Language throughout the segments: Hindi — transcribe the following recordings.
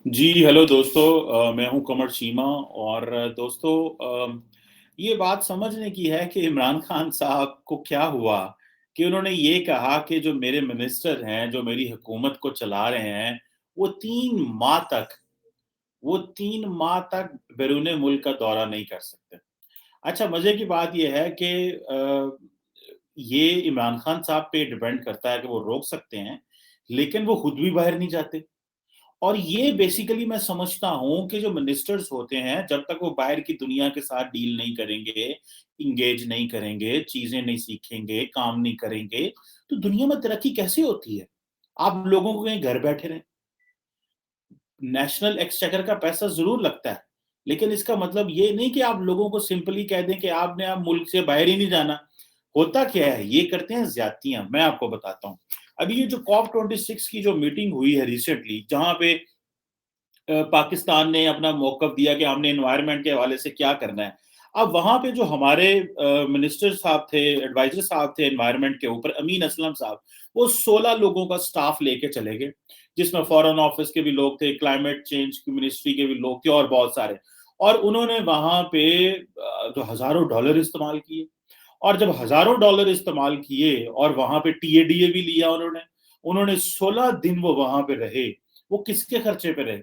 जी, हेलो दोस्तों। मैं हूं कमर चीमा। और दोस्तों, ये बात समझने की है कि इमरान खान साहब को क्या हुआ कि उन्होंने ये कहा कि जो मेरे मिनिस्टर हैं, जो मेरी हुकूमत को चला रहे हैं, वो 3 माह तक वो 3 माह तक बैरून मुल्क का दौरा नहीं कर सकते। अच्छा, मज़े की बात ये है कि ये इमरान खान साहब पे डिपेंड करता है कि वो रोक सकते हैं, लेकिन वो खुद भी बाहर नहीं जाते। और ये बेसिकली मैं समझता हूँ कि जो मिनिस्टर्स होते हैं, जब तक वो बाहर की दुनिया के साथ डील नहीं करेंगे, एंगेज नहीं करेंगे, चीज़ें नहीं सीखेंगे, काम नहीं करेंगे, तो दुनिया में तरक्की कैसे होती है? आप लोगों को कहीं घर बैठे रहें। नेशनल एक्सचेकर का पैसा ज़रूर लगता है, लेकिन इसका मतलब ये नहीं कि आप लोगों को सिंपली कह दें कि आपने अब मुल्क से बाहर ही नहीं जाना। होता क्या है? ये करते हैं ज़्यादतियाँ। मैं आपको बताता हूँ। अभी ये जो कॉप 26 की जो मीटिंग हुई है रिसेंटली, जहाँ पे पाकिस्तान ने अपना मौक़िफ़ दिया कि हमने एनवायरनमेंट के हवाले से क्या करना है। अब वहाँ पे जो हमारे मिनिस्टर साहब थे, एडवाइज़र साहब थे एनवायरनमेंट के ऊपर, अमीन असलम साहब, वो 16 लोगों का स्टाफ लेके चले गए, जिसमें फ़ॉरेन ऑफ़िस के भी लोग थे, क्लाइमेट चेंज की मिनिस्ट्री के भी लोग थे और बहुत सारे। और उन्होंने वहाँ पे जो हज़ारों डॉलर इस्तेमाल किए। और जब हज़ारों डॉलर इस्तेमाल किए और वहाँ पे टीएडीए भी लिया उन्होंने। उन्होंने 16 दिन वो वहाँ पे रहे। वो किसके खर्चे पे रहे?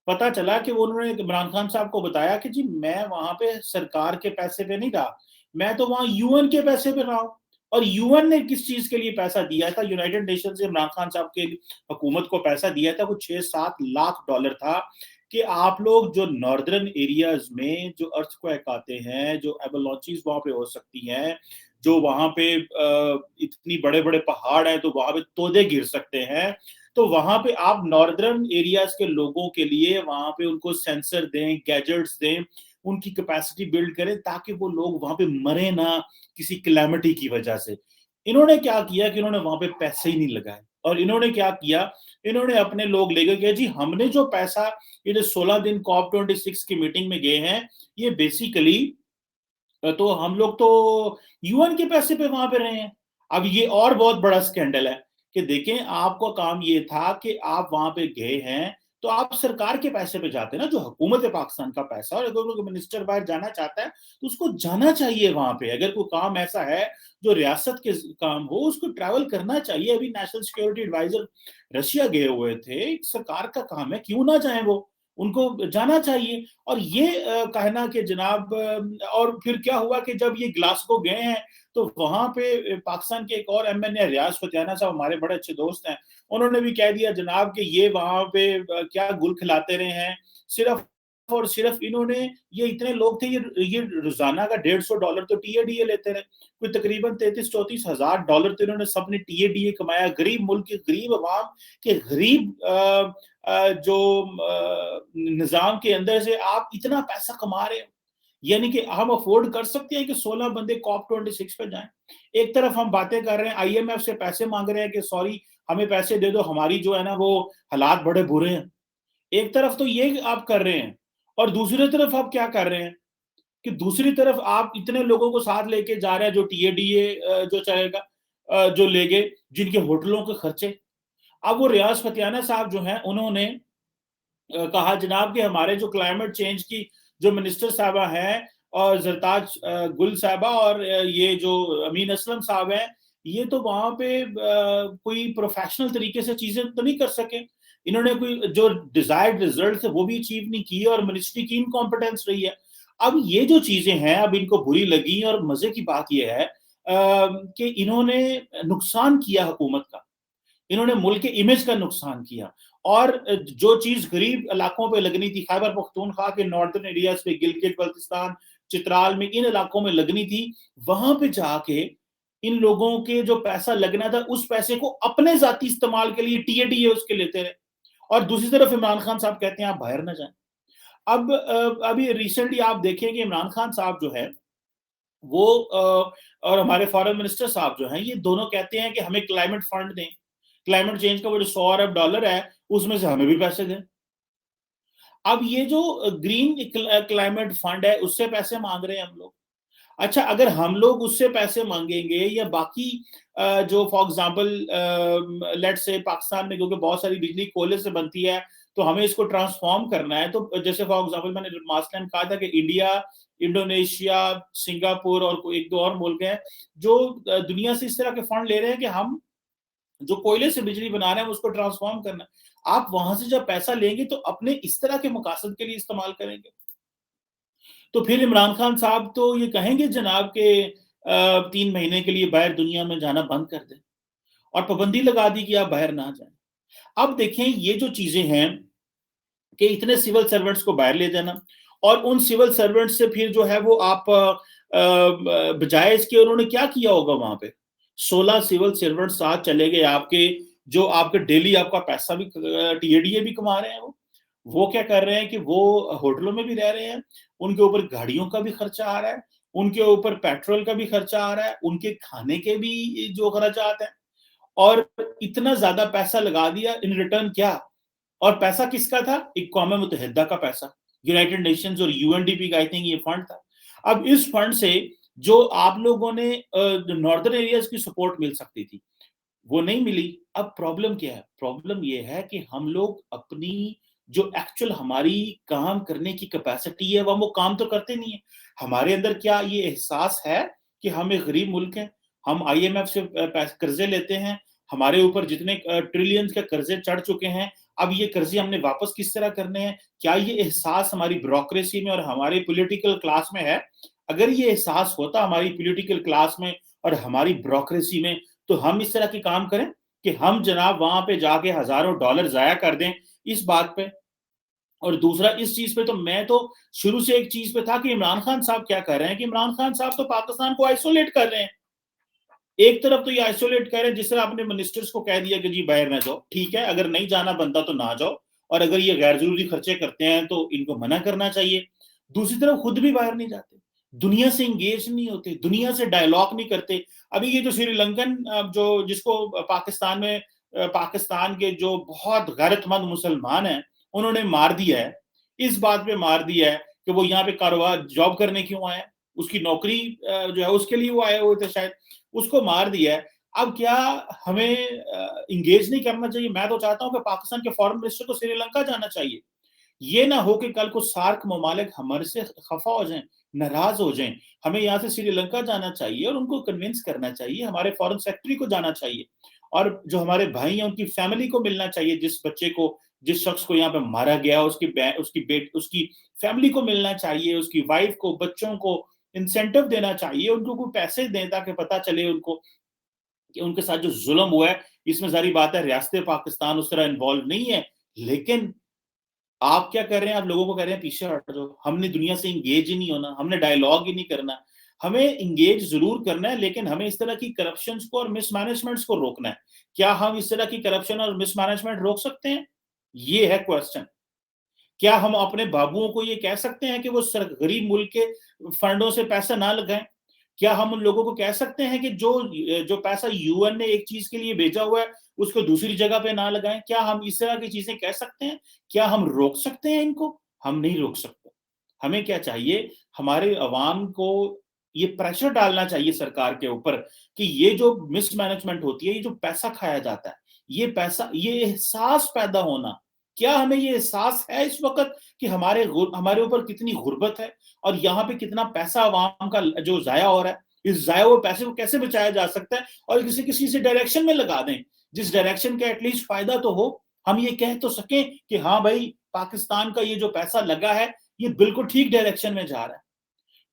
पता चला कि वो उन्होंने इमरान खान साहब को बताया कि जी मैं वहाँ पे सरकार के पैसे पे नहीं रहा, मैं तो वहाँ यूएन के पैसे पे रहा हूँ। और यूएन ने किस चीज़ के लिए पैसा दिया था? यूनाइटेड नेशंस से इमरान खान साहब की हुकूमत को पैसा दिया था, वो 6-7 लाख डॉलर था कि आप लोग जो नॉर्दर्न एरियाज़ में जो अर्थक्वेक आते हैं, जो एवलांचेस वहाँ पे हो सकती हैं, जो वहाँ पे इतनी बड़े-बड़े पहाड़ हैं, तो वहाँ पे तोदे गिर सकते हैं। तो वहाँ पे आप नॉर्दर्न एरियाज़ के लोगों के लिए वहाँ पे उनको सेंसर दें, गैजेट्स दें, उनकी कैपेसिटी बिल्ड करें ताकि वो लोग वहाँ पे मरे ना किसी कैलेमिटी की वजह से। इन्होंने क्या किया कि इन्होंने वहाँ पे पैसे ही नहीं लगाए। और इन्होंने क्या किया, इन्होंने अपने लोग लेके गए जी हमने जो पैसा ये जो 16 दिन कॉप 26 की मीटिंग में गए हैं, ये बेसिकली तो हम लोग तो यूएन के पैसे पे वहां पे रहे हैं। अब ये और बहुत बड़ा स्कैंडल है कि देखें, आपका काम ये था कि आप वहां पे गए हैं, तो आप सरकार के पैसे पे जाते हैं ना, जो हुकूमत है पाकिस्तान का पैसा। और अगर कोई मिनिस्टर बाहर जाना चाहता है तो उसको जाना चाहिए वहां पे। अगर कोई काम ऐसा है जो रियासत के काम हो, उसको ट्रैवल करना चाहिए। अभी नेशनल सिक्योरिटी एडवाइजर रशिया गए हुए थे, सरकार का काम है, क्यों ना जाए वो, उनको जाना चाहिए। और ये कहना कि जनाब और फिर क्या हुआ कि जब ये ग्लासगो गए हैं, तो वहां पे पाकिस्तान के एक और एमएनए रियाज फतियाना साहब, हमारे बड़े अच्छे दोस्त हैं, उन्होंने भी कह दिया जनाब कि ये वहां पे क्या गुल खिलाते रहे हैं। सिर्फ और सिर्फ इन्होंने, ये इतने लोग थे, ये रोजाना का $150 तो टीएडीए लेते रहे। कोई तकरीबन 33-34 हजार डॉलर तो इन्होंने सबने टीएडीए कमाया। गरीब मुल्क के गरीब अवाम के गरीब जो निजाम के अंदर से आप इतना पैसा कमा रहे हो, यानी कि हम अफोर्ड कर सकते हैं कि 16 बंदे कॉप 26 पे जाएं। एक तरफ हम बातें कर रहे हैं, आईएमएफ से पैसे मांग रहे हैं कि सॉरी हमें पैसे दे दो, हमारी जो है ना वो हालात बड़े बुरे हैं। एक तरफ तो ये आप कर रहे हैं, और दूसरी तरफ आप क्या कर रहे हैं कि दूसरी तरफ आप इतने लोगों को साथ लेके जा रहे हैं जो टीएडीए जो चाहेगा, जो ले गए, जिनके होटलों के खर्चे। अब वो रियाज फतियाना साहब जो हैं, उन्होंने कहा जनाब कि हमारे जो क्लाइमेट चेंज की जो मिनिस्टर साहबा हैं, और जरताज गुल साहबा, और ये जो अमीन असलम साहब हैं, ये तो वहां पे कोई प्रोफेशनल तरीके से चीजें तो नहीं कर सके। इन्होंने कोई जो डिजायर्ड रिजल्ट थे वो भी अचीव नहीं किए, और मिनिस्ट्री की इनकॉम्पिटेंस रही है। अब ये जो चीजें हैं, अब इनको बुरी लगी, और मजे की बात यह है कि इन्होंने नुकसान किया हुकूमत का, इन्होंने मुल्क के इमेज का नुकसान किया। और जो चीज गरीब इलाकों पे लगनी थी, खैबर पख्तूनख्वा के नॉर्दर्न एरियाज पे, गिलगित बल्तिस्तान, चित्राल में, इन इलाकों में लगनी थी, वहां पे जाके इन लोगों के जो पैसा लगना था, उस पैसे को अपने जाती इस्तेमाल के लिए टीएडीए उसके लेते रहे। और दूसरी तरफ इमरान खान साहब कहते हैं आप बाहर ना जाएं। अब अभी रिसेंटली आप देखें कि इमरान खान साहब जो है वो और हमारे फॉरेन मिनिस्टर साहब जो हैं, ये दोनों कहते हैं कि हमें क्लाइमेट फंड दें, क्लाइमेट चेंज का वो जो 100 अरब डॉलर है, उसमें से हमें भी पैसे दें। अब ये जो ग्रीन क्लाइमेट फंड है, उससे पैसे मांग रहे हैं हम लोग। अच्छा, अगर हम लोग उससे पैसे मांगेंगे, या बाकी जो for example let's say Pakistan में, क्योंकि बहुत सारी बिजली कोयले से बनती है, तो हमें इसको ट्रांसफॉर्म करना है। तो जैसे फॉर एग्जांपल मैंने लास्ट टाइम कहा था कि इंडिया, इंडोनेशिया, सिंगापुर और कोई एक दो और मुल्क हैं जो दुनिया से इस तरह के फंड ले रहे हैं कि हम जो कोयले से बिजली बना रहे हैं उसको ट्रांसफॉर्म करना है। आप वहां से जब पैसा लेंगे तो अपने इस तरह के मकासद के लिए इस्तेमाल करेंगे। तो फिर इमरान खान साहब तो ये कहेंगे जनाब के 3 महीने के लिए बाहर दुनिया में जाना बंद कर दें, और पाबंदी लगा दी कि आप बाहर ना जाएं। अब देखें ये जो चीजें हैं कि इतने सिविल सर्वेंट्स को बाहर ले जाना, और उन सिविल सर्वेंट्स से फिर जो है वो आप बजाय इसके उन्होंने क्या किया होगा वहां पे, 16 सिविल सर्वेंट्स साथ चले गए आपके, जो आपके डेली आपका पैसा भी टीएडीए भी कमा रहे हैं। वो क्या कर रहे हैं कि वो होटलों में भी रह रहे हैं, उनके ऊपर गाड़ियों का भी खर्चा आ रहा है, उनके ऊपर पेट्रोल का भी खर्चा आ रहा है, उनके खाने के भी जो खर्चात हैं, और इतना ज्यादा पैसा लगा दिया इन रिटर्न क्या। और पैसा किसका था? अक़वाम मुत्तहिदा का पैसा, यूनाइटेड नेशंस और यूएनडीपी का आई थिंक ये फंड था। अब इस फंड से जो आप लोगों ने नॉर्दर्न एरियाज की सपोर्ट मिल सकती थी वो नहीं मिली। अब प्रॉब्लम क्या है? प्रॉब्लम ये है कि हम लोग अपनी जो एक्चुअल हमारी काम करने की कैपेसिटी है वो काम तो करते नहीं है। हमारे अंदर क्या ये एहसास है कि हम एक गरीब मुल्क हैं, हम आईएमएफ से कर्जे लेते हैं, हमारे ऊपर जितने ट्रिलियंस के कर्जे चढ़ चुके हैं, अब ये कर्जे हमने वापस किस तरह करने हैं? क्या ये एहसास हमारी ब्यूरोक्रेसी में और हमारे पॉलिटिकल क्लास में है? अगर ये एहसास होता हमारी पॉलिटिकल क्लास में और हमारी ब्यूरोक्रेसी में, तो हम इस तरह के काम करें कि हम जनाब वहां पे जाके हजारों डॉलर जाया कर दें इस बात पे। और दूसरा इस चीज पे तो मैं तो शुरू से एक चीज पे था कि इमरान खान साहब क्या कर रहे हैं कि इमरान खान साहब तो पाकिस्तान को आइसोलेट कर रहे हैं। एक तरफ तो ये आइसोलेट कर रहे हैं, जिस तरह आपने मिनिस्टर्स को कह दिया कि जी बाहर ना जाओ, ठीक है, अगर नहीं जाना बनता तो ना जाओ, और अगर ये गैर जरूरी खर्चे करते हैं तो इनको मना करना चाहिए। दूसरी तरफ खुद भी बाहर नहीं जाते, दुनिया से इंगेज नहीं होते, दुनिया से डायलॉग नहीं करते। अभी ये जो श्रीलंकन जो जिसको पाकिस्तान में पाकिस्तान के जो बहुत गैरतमंद मुसलमान हैं उन्होंने मार दिया है, इस बात पे मार दिया है कि वो यहाँ पे कारोबार जॉब करने क्यों आया, उसकी नौकरी जो है उसके लिए वो आए हुए थे शायद, उसको मार दिया है। अब क्या हमें इंगेज नहीं करना चाहिए? मैं तो चाहता हूं कि पाकिस्तान के फॉरेन मिनिस्टर को श्रीलंका जाना चाहिए। ये ना हो कि कल को सार्क ममालिक हमारे से खफा हो जाएं, नाराज हो जाएं। हमें यहाँ से श्रीलंका जाना चाहिए और उनको कन्विंस करना चाहिए, हमारे फॉरेन सेक्रेटरी को जाना चाहिए, और जो हमारे भाई हैं उनकी फैमिली को मिलना चाहिए, जिस बच्चे को, जिस शख्स को यहाँ पे मारा गया उसकी फैमिली को मिलना चाहिए, उसकी वाइफ को, बच्चों को इंसेंटिव देना चाहिए, उनको कोई पैसे दें ताकि पता चले उनको कि उनके साथ जो जुल्म हुआ है। इसमें सारी बात है रियासत पाकिस्तान उस तरह इन्वॉल्व नहीं है, लेकिन आप क्या कर रहे हैं? आप लोगों को कह रहे हैं पीछे हट जाओ, हमने दुनिया से इंगेज ही नहीं होना, हमने डायलॉग ही नहीं करना। हमें इंगेज जरूर करना है, लेकिन हमें इस तरह की करप्शन को और मिसमैनेजमेंट्स को रोकना है। क्या हम इस तरह की करप्शन और मिसमैनेजमेंट रोक सकते हैं? ये है क्वेश्चन। क्या हम अपने बाबुओं को ये कह सकते हैं कि वो गरीब मुल्क के फंडों से पैसा ना लगाएं? क्या हम उन लोगों को कह सकते हैं कि जो जो पैसा यूएन ने एक चीज के लिए भेजा हुआ है उसको दूसरी जगह पे ना लगाएं? क्या हम इस तरह की चीजें कह सकते हैं? क्या हम रोक सकते हैं इनको? हम नहीं रोक सकते। हमें क्या चाहिए? हमारे अवाम को ये प्रेशर डालना चाहिए सरकार के ऊपर कि ये जो मिसमैनेजमेंट होती है, ये जो पैसा खाया जाता है, ये पैसा, ये एहसास पैदा होना, क्या हमें ये एहसास है इस वक्त कि हमारे ऊपर कितनी गुर्बत है और यहाँ पे कितना पैसा अवाम का जो जाया हो रहा है? इस जाया हुए पैसे को कैसे बचाया जा सकता है और किसी किसी से डायरेक्शन में लगा दें जिस डायरेक्शन का एटलीस्ट फायदा तो हो। हम ये कह तो सकें कि हाँ भाई, पाकिस्तान का ये जो पैसा लगा है ये बिल्कुल ठीक डायरेक्शन में जा रहा है।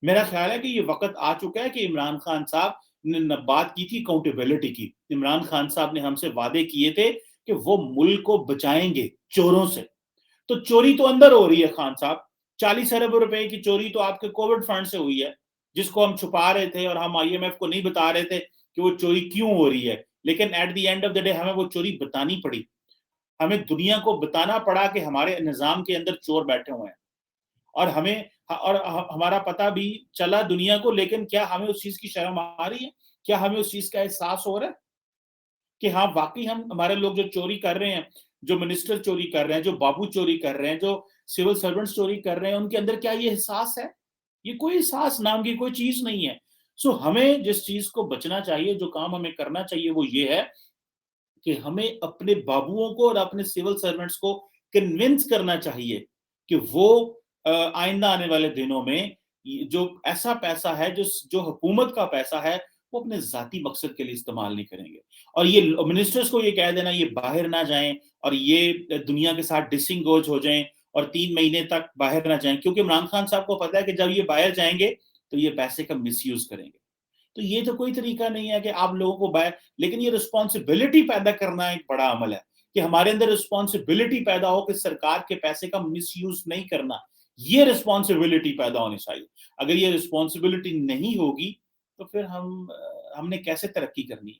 मेरा ख्याल है कि ये वक्त आ चुका है कि इमरान खान साहब ने बात की थी अकाउंटेबिलिटी की। इमरान खान साहब ने हमसे वादे किए थे कि वो मुल्क को बचाएंगे चोरों से। तो चोरी तो अंदर हो रही है खान साहब, 40 अरब रुपए की चोरी तो आपके कोविड फंड से हुई है, जिसको हम छुपा रहे थे और हम आईएमएफ को नहीं बता रहे थे कि वो चोरी क्यों हो रही है। लेकिन at the end of the day हमें वो चोरी बतानी पड़ी, हमें दुनिया को बताना पड़ा कि हमारे निजाम के अंदर चोर बैठे हुए हैं, और हमारा पता भी चला दुनिया को। लेकिन क्या हमें उस चीज की शर्म आ रही है? क्या हमें उस चीज का एहसास हो रहा है कि हाँ वाकई हम, हमारे लोग जो चोरी कर रहे हैं, जो मिनिस्टर चोरी कर रहे हैं, जो बाबू चोरी कर रहे हैं, जो सिविल सर्वेंट्स चोरी कर रहे हैं, उनके अंदर क्या ये एहसास है? ये कोई एहसास नाम की कोई चीज नहीं है। सो हमें जिस चीज को बचना चाहिए, जो काम हमें करना चाहिए, वो ये है कि हमें अपने बाबुओं को और अपने सिविल सर्वेंट्स को कन्विंस करना चाहिए कि वो आइंदा आने वाले दिनों में जो ऐसा पैसा है जो जो हुकूमत का पैसा है वो अपने जाती मकसद के लिए इस्तेमाल नहीं करेंगे। और ये मिनिस्टर्स को ये कह देना ये बाहर ना जाएं और ये दुनिया के साथ डिसंगोज हो जाएं और 3 महीने तक बाहर ना जाएं, क्योंकि इमरान खान साहब को पता है कि जब ये बाहर जाएंगे तो ये पैसे का मिसयूज करेंगे। तो ये तो कोई तरीका नहीं है कि आप लोगों को बाय, लेकिन ये रिस्पॉन्सिबिलिटी पैदा करना एक बड़ा अमल है कि हमारे अंदर रिस्पॉन्सिबिलिटी पैदा हो कि सरकार के पैसे का मिसयूज नहीं करना। ये रिस्पॉन्सिबिलिटी पैदा होनी चाहिए। अगर ये रिस्पॉन्सिबिलिटी नहीं होगी तो फिर हमने कैसे तरक्की करनी है?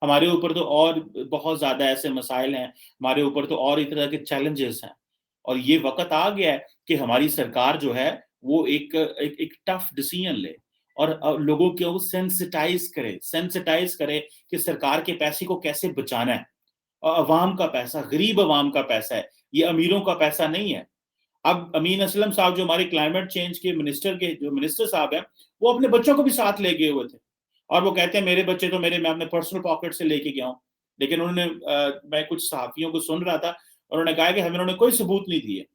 हमारे ऊपर तो और बहुत ज्यादा ऐसे मसाइल हैं, हमारे ऊपर तो और एक तरह के चैलेंजेस हैं। और ये वक्त आ गया है कि हमारी सरकार जो है वो एक टफ डिसीजन ले और लोगों को सेंसिटाइज करे कि सरकार के पैसे को कैसे बचाना है। अवाम का पैसा, गरीब अवाम का पैसा है, ये अमीरों का पैसा नहीं है। अब अमीन असलम साहब जो हमारे क्लाइमेट चेंज के मिनिस्टर साहब हैं, वो अपने बच्चों को भी साथ ले गए हुए थे और वो कहते हैं मेरे बच्चे तो मैं अपने पर्सनल पॉकेट से लेके गया हूँ। लेकिन उन्होंने मैं कुछ सहाफियों को सुन रहा था, उन्होंने कहा कि हमें उन्होंने कोई सबूत नहीं दिए।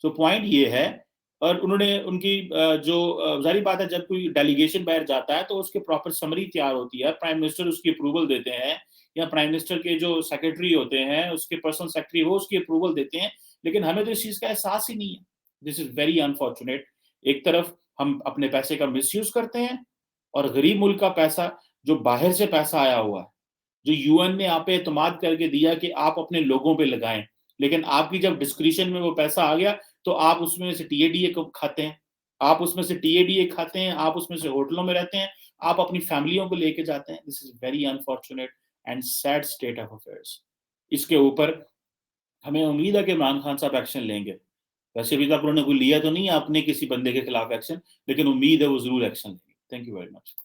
तो पॉइंट ये है, और उन्होंने उनकी जो जारी बात है जब कोई डेलीगेशन बाहर जाता है तो उसके प्रॉपर समरी तैयार होती है, प्राइम मिनिस्टर उसकी अप्रूवल देते हैं या प्राइम मिनिस्टर के जो सेक्रेटरी होते हैं उसके पर्सनल सेक्रेटरी वो उसकी अप्रूवल देते हैं। लेकिन हमें तो इस चीज का एहसास ही नहीं है। This is very unfortunate. एक तरफ हम अपने पैसे का मिसयूज करते हैं और गरीब मुल्क का पैसा जो बाहर से पैसा आया हुआ है, जो यूएन ने आप पे एतमाद करके दिया कि आप अपने लोगों पे लगाएं, लेकिन आपकी जब डिस्क्रिशन में वो पैसा आ गया तो आप उसमें से टीएडीए खाते हैं, आप उसमें से होटलों में रहते हैं, आप अपनी फैमिलियों को लेके जाते हैं। This is very unfortunate and sad state of affairs. इसके ऊपर हमें उम्मीद है कि इमरान खान साहब एक्शन लेंगे। वैसे अभी तक उन्होंने कोई लिया तो नहीं है अपने किसी बंदे के खिलाफ एक्शन, लेकिन उम्मीद है वो जरूर एक्शन लेंगे। Thank you very much.